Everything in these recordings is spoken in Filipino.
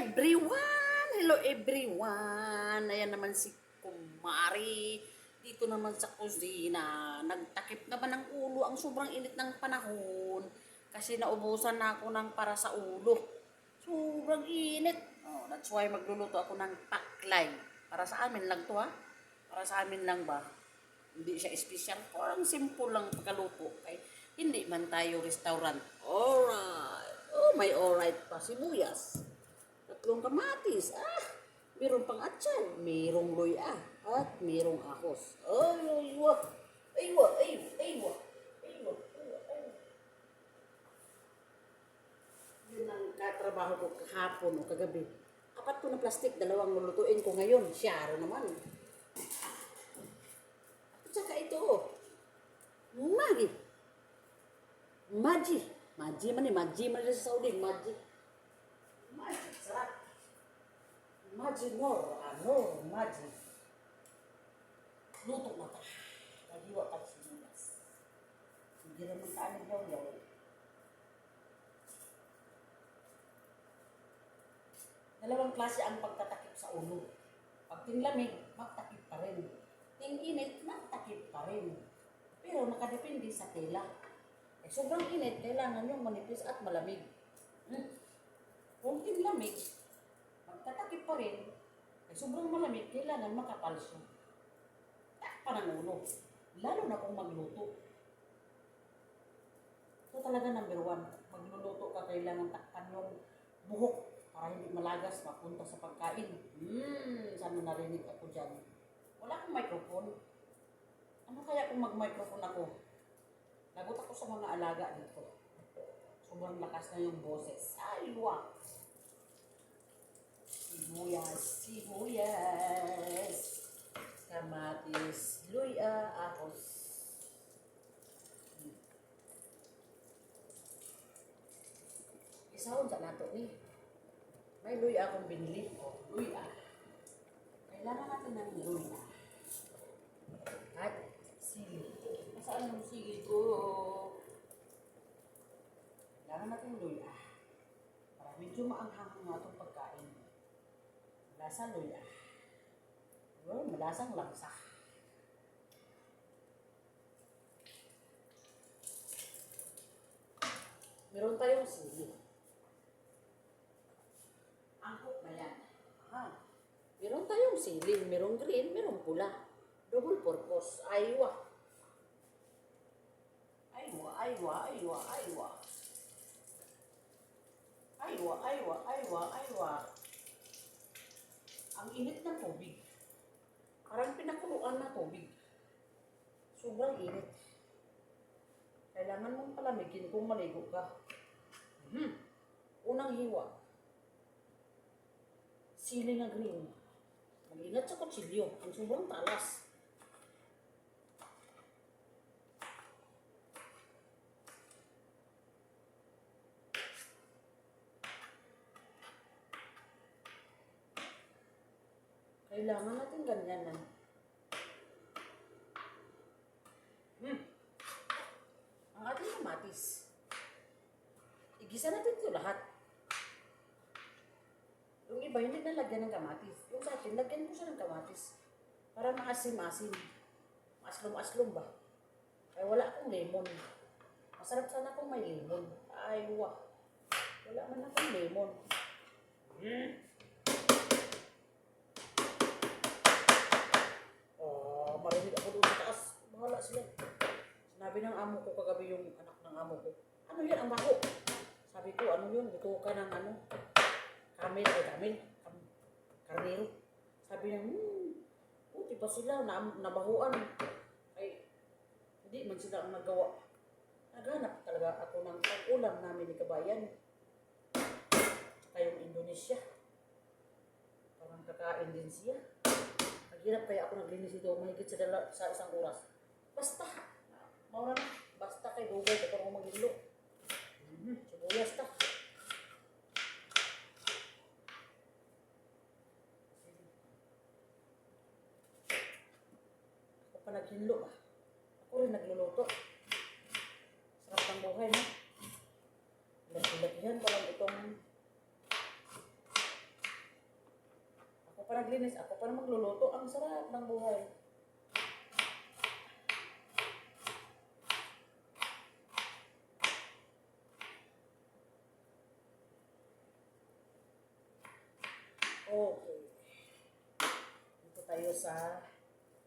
everyone! Hello everyone! Ayan naman si Kumari. Dito naman sa kusina. Nagtakip naman ng ulo. Ang sobrang init ng panahon. Kasi naubusan na ako ng para sa ulo. Sobrang init. Oh, that's why magluluto ako ng taklay. Para sa amin lang to ha. Para sa amin lang ba? Hindi siya special. Parang simple lang pagkaluto. Okay? Hindi man tayo restaurant. Alright. Oh, may alright pa. Sibuyas. Tatlong kamatis. Mayroong pang atsan. Mayroong luya. At mayroong ahos. Ay, aywa. Aywa, aywa, aywa. Aywa, aywa, aywa. Yun ang katrabaho ko kahapon o kagabi. Apat ko na plastic, dalawang lulutuin ko ngayon. Siyaro naman. At saka ito, Maji. Maji man sa Saudi. Maji, sarap. Maji Maji. Luto na ta. Nagiwa ka sa sinulas. Hindi naman taan ng yaw-yaw. Dalawang klase ang pagtatakip sa ulo. Pag tinlamig, magtakip pa rin. Ting-init, magtakip pa rin. Pero nakadepende sa tela. Sobrang init, kailangan yung manipis at malamig. Kung tinlamig, magtatakip pa rin. Sobrang malamig, kailangan makapal siya. Takpan ang ulo. Lalo na kung magluto. Ito talaga number 1. Magluluto ka, kailangan takpan yung buhok para hindi malagas mapunta sa pagkain. Sana narinig ako dyan. Wala akong microphone. Ano kaya kung mag-microphone ako? Lagot ako sa mga alaga dito. Sobrang lakas na yung boses. Ay, wak! Sibuyas. Kamatis, luya, ahos. Isahon sa nato ni. May luya akong binili. Luya. Kailangan natin ng luya. At sili. Masaan yung sili ko? Kailangan natin luya. Para medyo maanghang nga itong pagkain. Malasa luya. Malasang langsa. Meron tayong sili. Angkop na yan. Meron tayong sili. Merong green, merong pula. Double purpose. Aywa. Ang init ng tubig. Parang pinakuluan na tubig. Sobrang init. Kailangan mong palamigin kung maligo ka. Unang hiwa. Sili na green. Mag-ingat sa kutsilyo. Ang sobrang talas. Kailangan natin ganyan na. Ang ating kamatis. Igisa natin ito lahat. Yung iba, hindi nalagyan ng kamatis. Yung sa atin, lagyan ko siya ng kamatis. Para maasim-asim. Maaslom-aslom ba? Kaya wala akong lemon. Masarap sana kung may lemon. Ay, wala man akong lemon. Marinig ako doon sa taas. Bahala sila. Sinabi ng amo ko kagabi, yung anak ng amo ko, ano yan, ang baho? Sabi ko, ano yun? Buto ka ng ano? Karnero. Sabi niya, buti pa sila, nabahuan. Ay, hindi man sila ang nagawa. Naghanap talaga ako ng pag-ulam namin ni Kabayan. Saka yung Indonesia. Parang kakain din siya. Naghirap kaya ako naglinis ito, mahigit sa isang oras. Basta, maura na. Basta kay Dugay, ito ako maghilo. Sibuyas ta. Ako pa naghinlo ba? Ako rin nagluluto. Sarap ng buhay, no? Laki-laki yan, parang itong pa naglinis, ako pa na magluluto. Ang sarap ng buhay. Okay. Dito tayo sa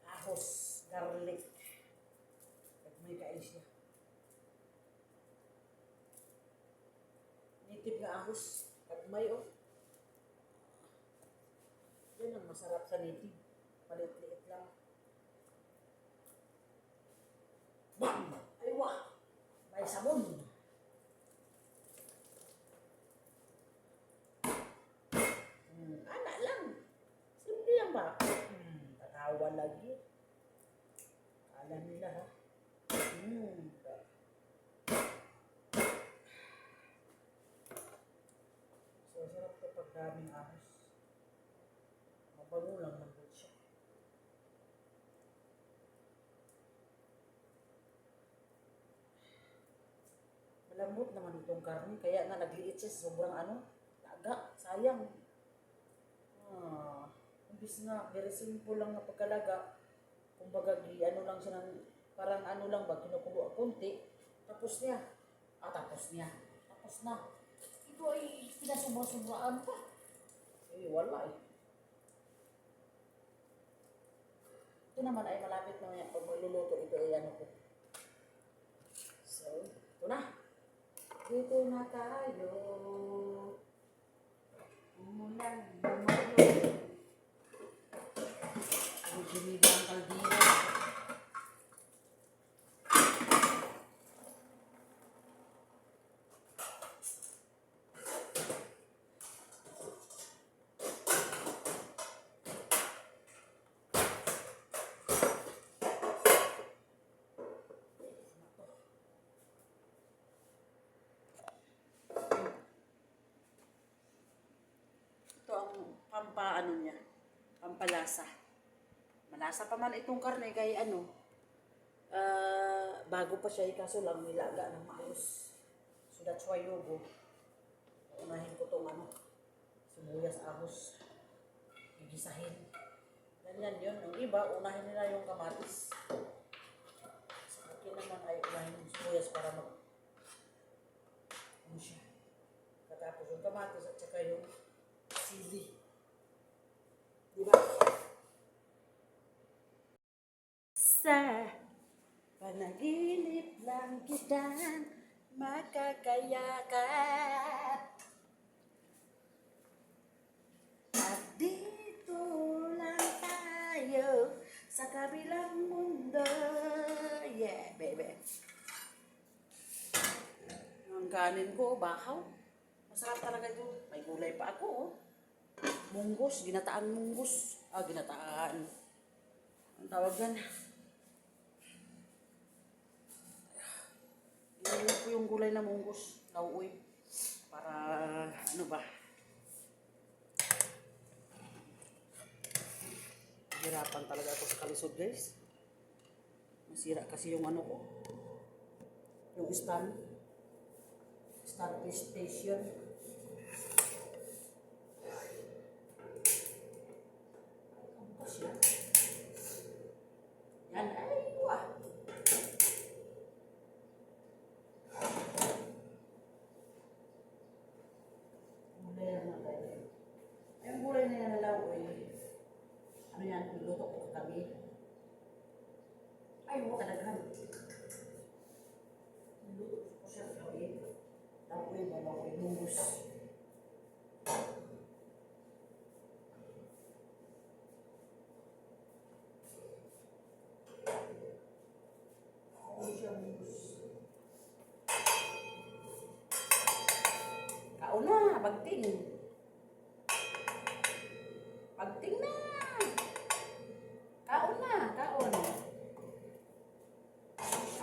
ahos, garlic. May kain siya. Native nga ahos. Kagmay oh. Yan ang masarap sa native. Palit-liit lang. Bam! Aywa! May sabon. Anak lang. Simple lang ba? Tatawa lagi. Kala nila ha. So, sarap ito pag daming ahos. Mabango lang naman siya. Malambot naman itong karne, kaya nga nagliit siya sobrang laga, sayang. Imbis nga, very simple lang na pagkalaga. Kumbaga, lang siya ng, parang lang ba, kinukulo konti. Tapos na. Ito ay pinasubra-subraan pa. Wala eh. Ito naman ay malapit na yan. Pag magluluto, ito ay ko. So, ito na. Dito na tayo. Umulan, lumayo. Ang ginibang ang kaldero. Niya, pampalasa. Malasa pa man itong karne kay bago pa siya kaso lang nilaga ng maayos. So that's why yugo. Unahin ko tong sibuyas, ahos. Gigisahin. Ganyan yun. Ang iba, unahin nila yung kamatis. Sa akin naman ay unahin yung sibuyas para siya. Katapos yung kamatis at saka yung sili. Diba? Sa panaginip lang kitang makakayakap at dito lang tayo sa kabilang mundo. Yeah, baby. Ang kanin ko, bahaw. Masarap talaga ito. May gulay pa ako, oh. Munggos, ginataan munggos. Ginataan. Ang tawag yan. Ginagawa ko yung gulay na munggos. Nauuwi. Para, hirapan talaga ako sa kalisod, guys. Masira kasi yung ko. Yung stand station. Yan ay gulay na yan nalaw yan, niluto ko kami. Ay, huwag kadaghan. Niluto ko siya kami. Lawoy, mungus. Kaon na, bagting. Bagting na. Kaon na, kaon.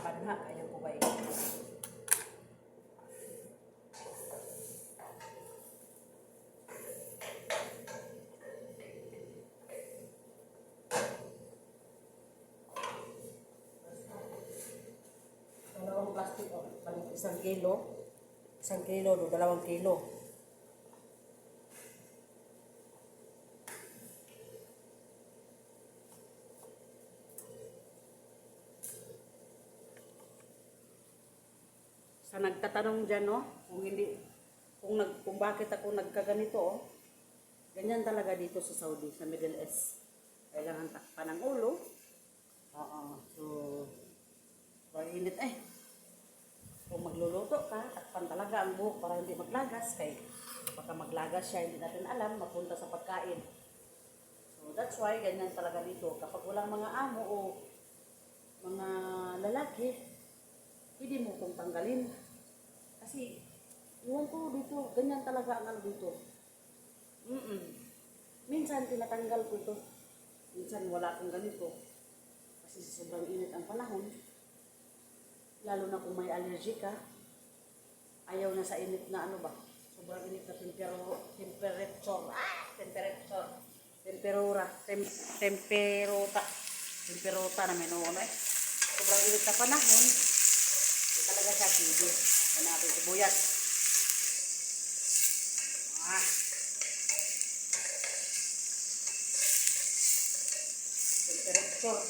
Nakadha kayo ko ba dalawang plastic, isang kilo, 2 kilo. Sa nagtatanong dyan, no? Kung hindi, kung bakit ako nagkaganito, oh. Ganyan talaga dito sa Saudi, sa Middle East. Kailangan takpan ng ulo. Oo. So, init eh. Kung magluluto ka, takpan talaga ang buhok para hindi maglagas. Kaya baka maglagas siya, hindi natin alam, mapunta sa pagkain. So, that's why ganyan talaga dito. Kapag walang mga amo o mga lalaki, hindi mo kong tanggalin. Kasi, iwan ko dito, ganyan talaga ang ano dito. Minsan tinatanggal ko ito. Minsan wala akong ganito. Kasi sobrang init ang panahon. Lalo na kung may allergy ka. Ayaw na sa init na ano ba. Sobrang init na temperota na minuno eh. Sobrang init na panahon. Hindi talaga siya sige. Yan natin sibuyas. Temperature.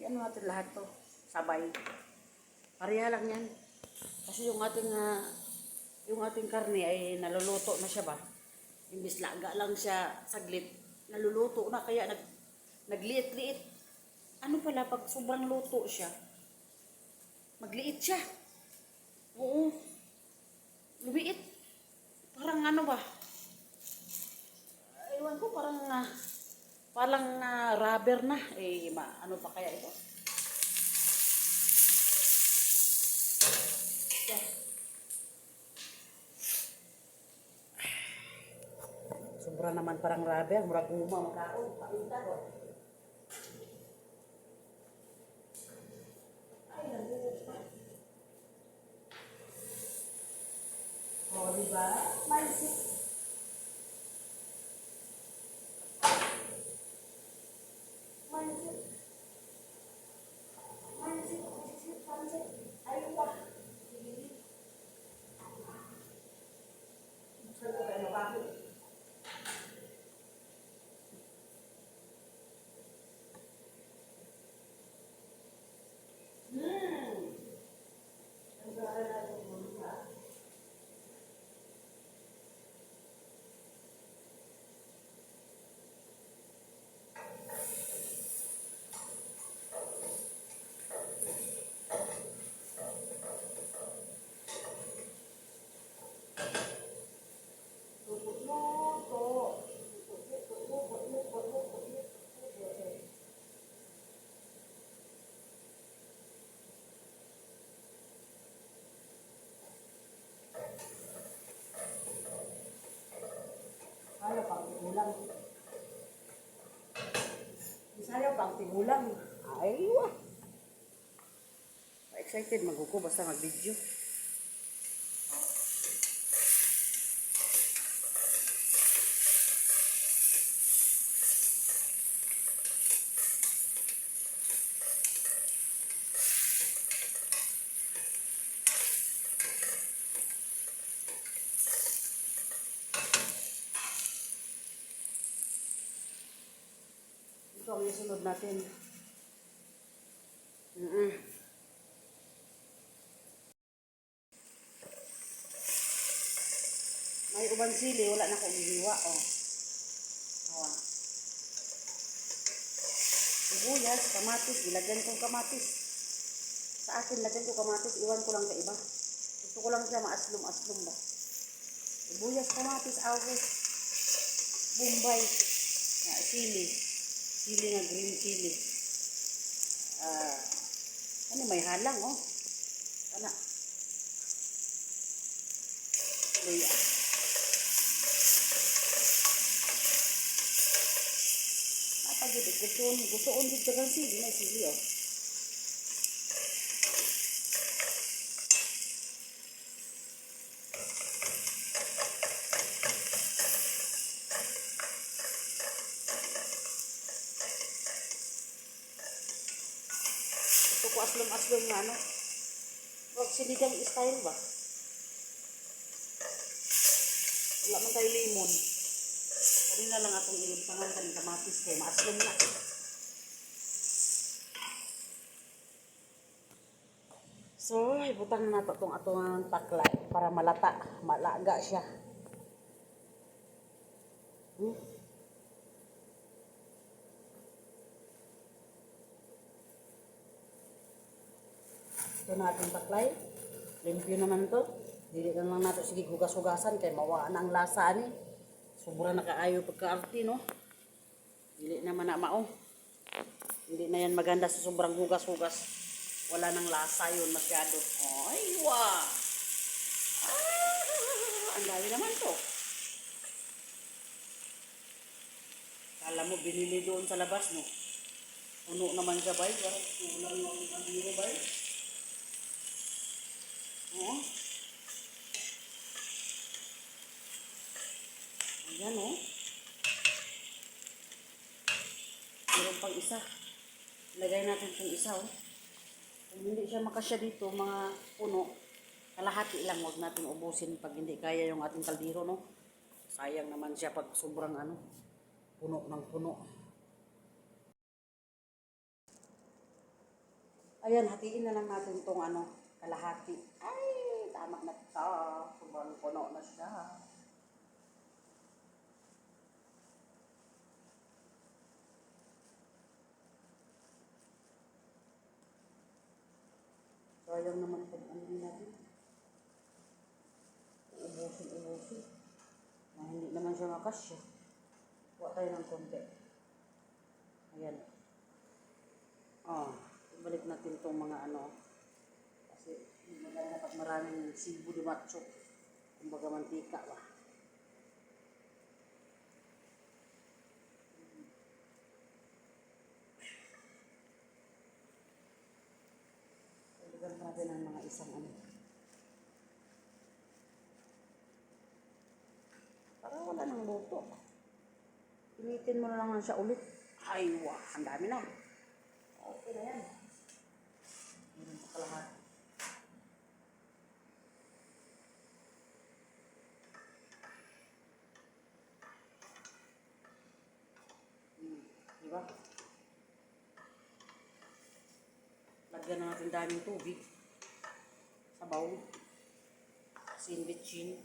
Yan natin lahat to. Sabay. Pareha lang yan. Kasi yung ating karne ay naluluto na siya ba. Imbis laga lang siya saglit. Naluluto na kaya nagliit-liit. Ano pala pag sobrang luto siya? Magliit siya. Oo. Lumiit. Parang ano ba? Ewan ko parang rubber na. Ano pa kaya ito? Sobra naman parang rubber. Murag guma magkaroon. Paminta ko. Ay, nabuhos pa. O, diba? Maisip. Ayaw pang tigulang. Isayaw pang tigulang. Ay, wah. Excited maguko basta mag-video. Ito ang isunod natin. May ubang sili, wala na akong hiwa, oh. Awa. Sibuyas, kamatis, ilagyan kong kamatis. Sa akin, lagyan ko kamatis, iwan ko lang sa iba. Gusto ko lang siya maaslom-aslom ba. Sibuyas, kamatis, awos, bombay, sili. Sili nga, green sili. Ano, may halang, oh. Ano? Luya. Napagibig, gustoon dito kang sili, may sili, oh. maaslom-aslom nga, no? Huwag sinigang style ba? Wala man tayo lemon. Pwede na lang atong ilimpangan ka ng kamatis kay maaslom na. So, ibutang na ito itong atong taklay para malata, malaga siya. Ito na atong taklay. Limpyo naman to. Dili lang nato sige hugas-hugasan kay mawaan ang lasa ni. Sobra na kaayo pagkaarti, no? Dili naman na mao. Hindi na yan maganda sa sobrang hugas-hugas. Wala nang lasa yun masyado. Ay, wow! Ang dami naman to. Kala mo binili doon sa labas, no? Puno naman siya, bay. Kulang yung biro, bay. Oo. Ayan, oh. Meron pang isa. Lagay natin itong isa, oh. Kung hindi siya makasya dito, mga puno, kalahati lang, huwag natin ubusin pag hindi kaya yung ating kaldero, no? Sayang naman siya pag sobrang puno ng puno. Ayan, hatiin na lang natin itong kalahati. Ay, tama na ito. Sobrang puno na siya. Sayang naman pag natin. Ubusin. Na hindi naman siya makasya. Huwag tayo ng konti. Ayan. Ibalik natin itong mga kasi maganda pag maraming sibo di macho. Kumbaga mantika ba. Ilagyan natin ang mga isang para wala nang luto. Initin mo na lang siya ulit. Ay, wow, ang dami na. Okay na yan. Meron pa lahat. Diba? Lagyan na natin daming tubig. Sabaw. Asin bitchin.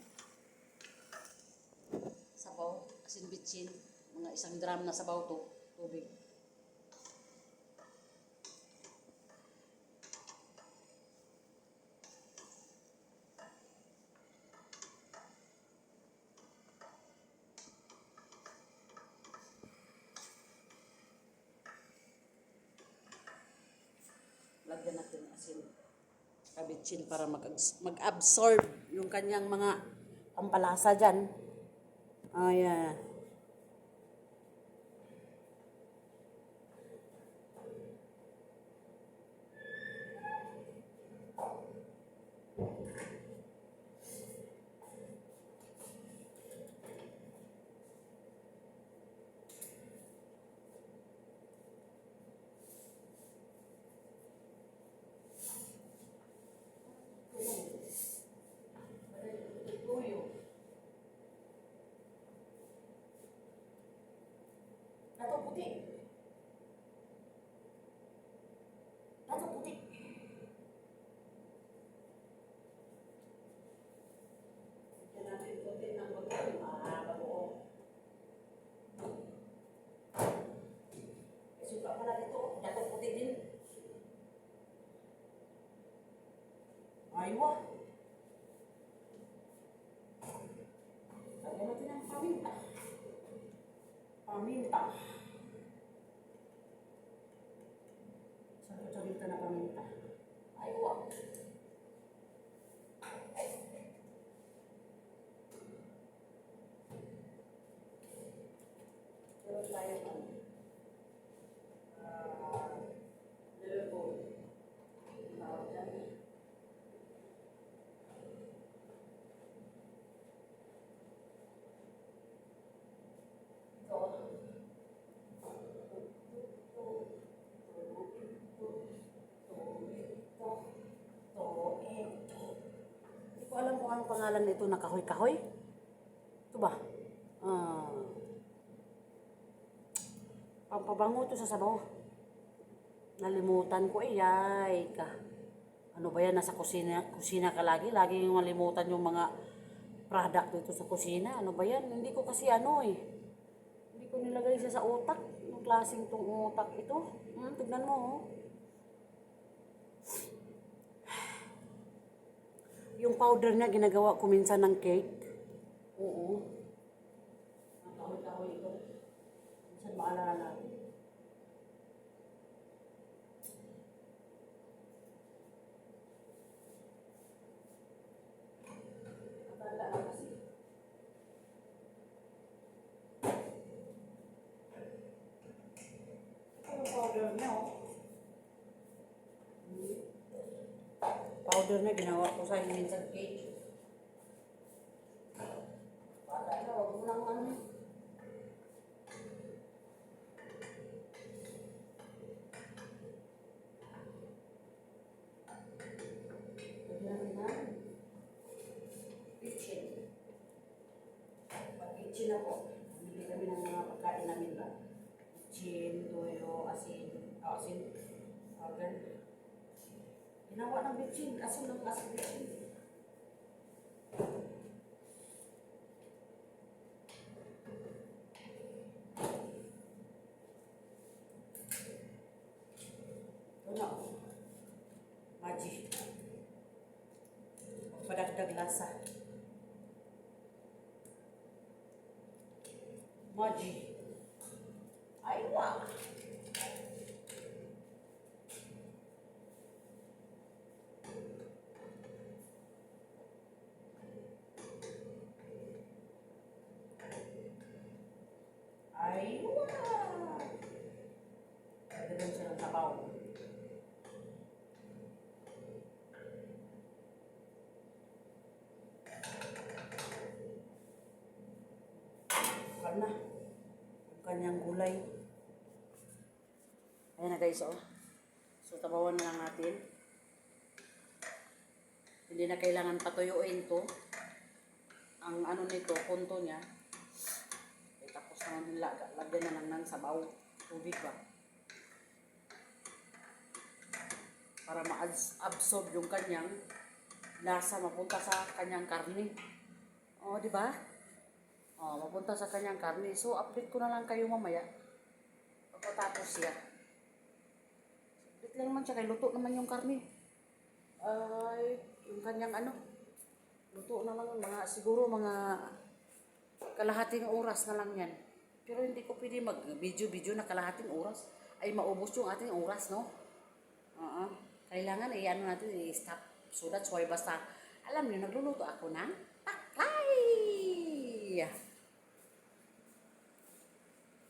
Sabaw. Asin bitchin. Mga 1 drum na sabaw to. Tubig. Lagyan natin asin kabitsin para mag-absorb yung kanyang mga pampalasa dyan. Ayan. Dato puti. Dato puti. Ito natin puti ng bago. Suka pala dito. Dato puti din. Aywa. Lagyan natin ang paminta. Paminta. Sabi-sabi na paminta. Aywa. Pero tayo Anong pangalan nito na kahoy-kahoy? Ito ba? Ah, pampabango ito sa sabaw. Nalimutan ko yay ka. Ano ba yan? Nasa kusina ka lagi? Lagi yung malimutan yung mga product dito sa kusina. Ano ba yan? Hindi ko kasi hindi ko nilagay siya sa utak. Anong klaseng tong utak ito? Tignan mo oh. Yung powder niya ginagawa ko minsan ng cake. Oo. Ang kahoy-kahoy ito. Minsan maalala natin. Matanda na kasi. Ito yung powder niya oh. Powder na ginawa ko sa minsan cake. Bata na, wag mo lang ano. Lagyan na kitchen. Pag-kitchen ako, bili kami ng mga pagkain namin ba? Kitchen, toyo, asin, organ. Ginawa ng bitchin, asin ng bitchin. Ito na, Maji. Padagdag lasa. Maji. Ay, wow. Ay, wow! Dagdagan siya ng sabaw. Bukal na. Yung kanyang gulay. Ayan na guys, oh. So, tabawan na lang natin. Hindi na kailangan patuyuin to. Ang ano nito, punto niya. Tapos naman lagyan na lang ng sabaw. Tubig ba? Para ma-absorb yung kanyang lasa mapunta sa kanyang karne. O, di ba? O, mapunta sa kanyang karne. So, update ko na lang kayo mamaya. Pagkatapos siya. Update lang naman siya. Kaya luto naman yung karne. Ay, yung kanyang ano. Luto na lang siguro mga kalahating oras na lang yan. Pero hindi ko pwede mag-video na kalahating oras. Ay, maubos yung ating oras, no? Kailangan ano natin i-stop. So that's why basta, alam niyo, nagluluto ako ng taklay.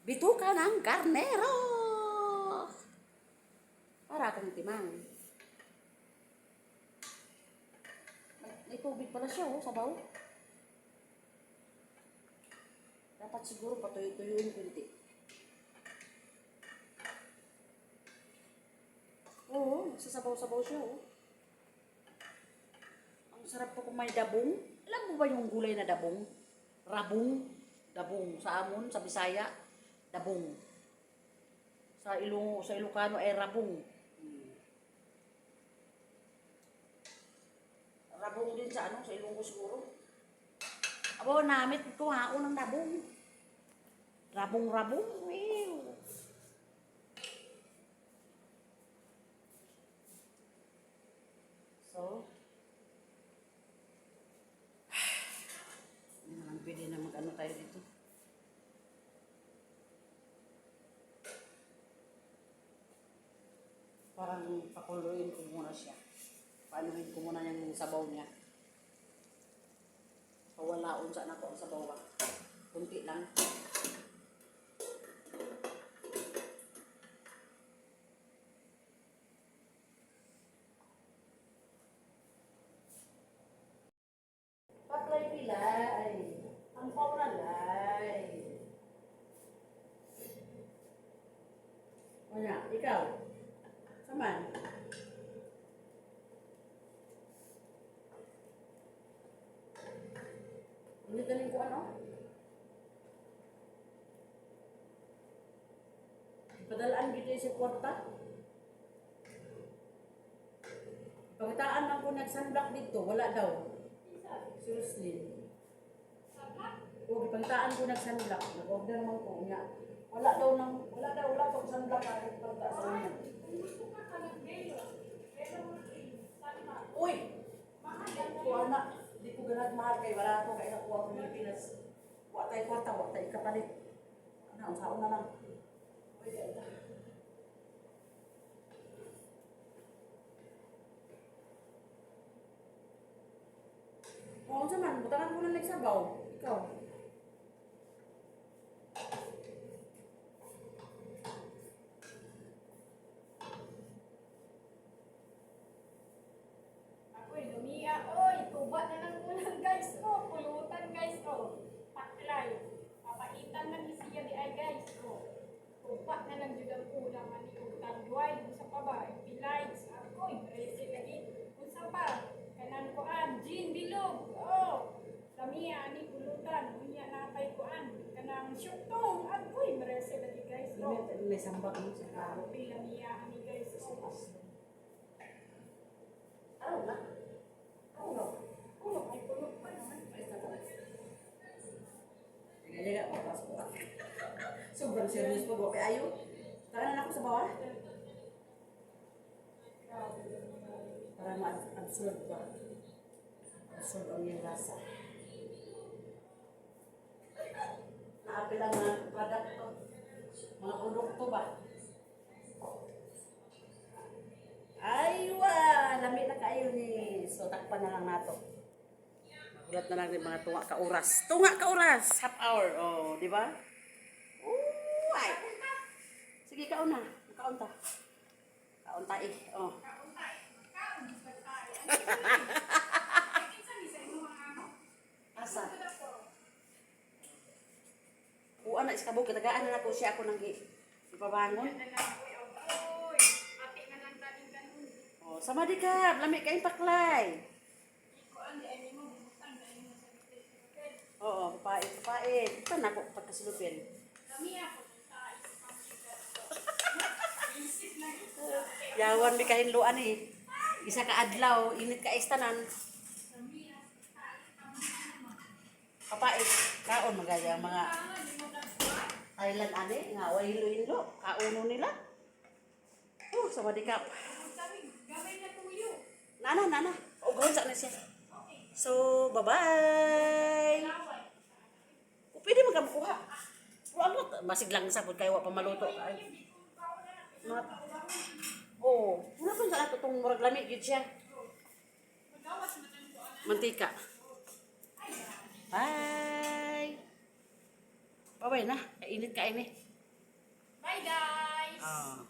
Bituka ng karnero. Para kang timang. May tubig pala siya, oh, sabaw. Dapat siguro patuyo-tuyuin kunti. Oo, nagsasabaw-sabaw siya, oh. Ang sarap po kung may dabong. Alam mo ba yung gulay na dabong? Rabong. Dabong. Sa Amon, sa Bisaya, dabong. Sa Ilocano ay rabong. Rabong din sa sa Ilonggo siguro. Abo, namit ko hao ng dabong. Rabong-rabong. Ew. So, hindi naman pwede na mag-ano tayo dito. Parang pakuluin ko muna siya. Paanuhin ko muna yung sabaw niya. Pawalaon saan ako ang sabaw ba? Kunti lang. Paklay pilay. Ang paunalay. O nga, ikaw. Saman. ano? Padalaan gito sa kwarta. Pangitaan lang ko nag-sunblock dito, wala daw. Seriously. O, pangitaan ko nag-sunblock. Nag-order man ko niya. Wala daw sunblock ako pagta sa kanya. Uy! Kuha na. Di ko ganag mahal kay wala ko kay nakuha ko ng Pinas. Wa tay kwarta, wa tay kapalit. Ano, saon na lang. Uy, kaya. Oo, saman, butangan ko na nagsabaw. Ikaw. Ako'y lumiya, oy, tuba na lang ulan guys, oh, pulutan guys, oh, paklay, papaitan na ni siya di ay guys, oh, tuba na lang jud ang ulang ani ug tagway sa paba, pilights, ako'y resi lagi, unsa pa, kanan kuan, gin bilog, oh, lamiya ani pulutan, unya napay kuan, kanang syuktong, ako'y resi lagi guys, oh, May sambak mo sa klaro. lamiya ani guys, oh, Araw na. ulo, ulo, ay pulo pa naman. Jaga-jaga pa pas ko. Sobrang serious po, Gope. Ayo. Tara na ako sa bawah. Para ma-absorb ba? Absorb ang iyong lasa. Naapil ang mga product to. Mga produkto ba? Aywa! Lami na kayo ni. So, takpan na lang nato. Magulat na lang din mga tunga ka oras. Tunga ka oras! Half hour. Oh, di ba? Uy! Sige, kaon na. Kaon ta. Kaon ta eh. Oh. Asa? Kuha na iskabog. Kitagaan na nato siya ako nang ipabangon. Oh, sama di ka. Lami kayong paklay. Oo, papait. Ito na ako pagkasilupin. Yawan mi kahinluan eh. Isa ka adlaw, init ka istanan. Papait. Kaon magaya mga Thailand ani nga way hinlo-hinlo. Kauno nila. Sama di ka. Nana. O gawin sa na siya. So, bye-bye. O, pwede magkamukuha. Wala, basig lang sa pud kay wa pa maluto. Ay. Oh, wala pa sa ato tong murag lami gyud siya. Mantika. Bye. Bye-bye na. Kainit ka ini. Bye guys! Ah.